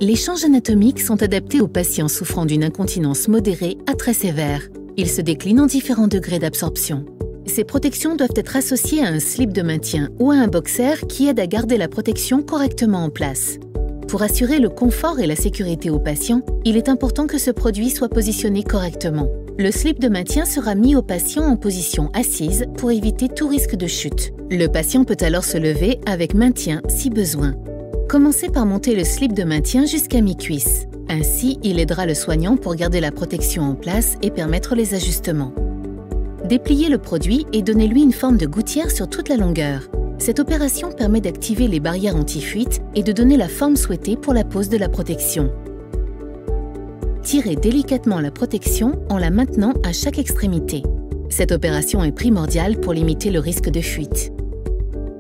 Les changes anatomiques sont adaptés aux patients souffrant d'une incontinence modérée à très sévère. Ils se déclinent en différents degrés d'absorption. Ces protections doivent être associées à un slip de maintien ou à un boxer qui aide à garder la protection correctement en place. Pour assurer le confort et la sécurité au patient, il est important que ce produit soit positionné correctement. Le slip de maintien sera mis au patient en position assise pour éviter tout risque de chute. Le patient peut alors se lever avec maintien si besoin. Commencez par monter le slip de maintien jusqu'à mi-cuisse. Ainsi, il aidera le soignant pour garder la protection en place et permettre les ajustements. Dépliez le produit et donnez-lui une forme de gouttière sur toute la longueur. Cette opération permet d'activer les barrières anti-fuite et de donner la forme souhaitée pour la pose de la protection. Tirez délicatement la protection en la maintenant à chaque extrémité. Cette opération est primordiale pour limiter le risque de fuite.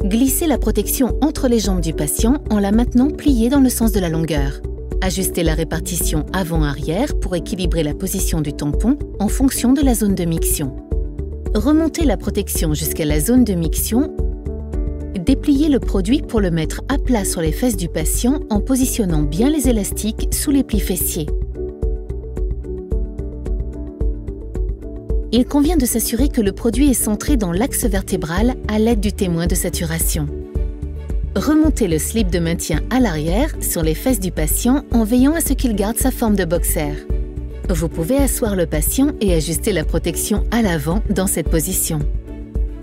Glissez la protection entre les jambes du patient en la maintenant pliée dans le sens de la longueur. Ajustez la répartition avant-arrière pour équilibrer la position du tampon en fonction de la zone de miction. Remontez la protection jusqu'à la zone de miction. Dépliez le produit pour le mettre à plat sur les fesses du patient en positionnant bien les élastiques sous les plis fessiers. Il convient de s'assurer que le produit est centré dans l'axe vertébral à l'aide du témoin de saturation. Remontez le slip de maintien à l'arrière sur les fesses du patient en veillant à ce qu'il garde sa forme de boxer. Vous pouvez asseoir le patient et ajuster la protection à l'avant dans cette position.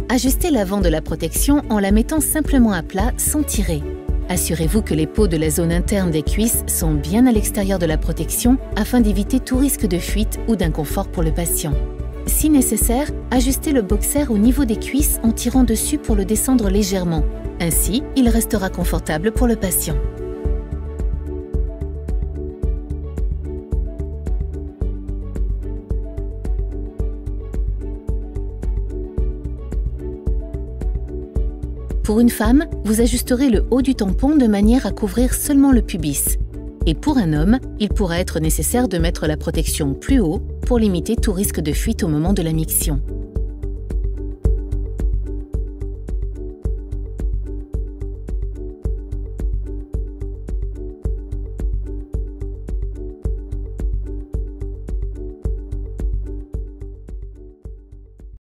Ajustez l'avant de la protection en la mettant simplement à plat sans tirer. Assurez-vous que les peaux de la zone interne des cuisses sont bien à l'extérieur de la protection afin d'éviter tout risque de fuite ou d'inconfort pour le patient. Si nécessaire, ajustez le boxer au niveau des cuisses en tirant dessus pour le descendre légèrement. Ainsi, il restera confortable pour le patient. Pour une femme, vous ajusterez le haut du tampon de manière à couvrir seulement le pubis. Et pour un homme, il pourra être nécessaire de mettre la protection plus haut pour limiter tout risque de fuite au moment de la miction.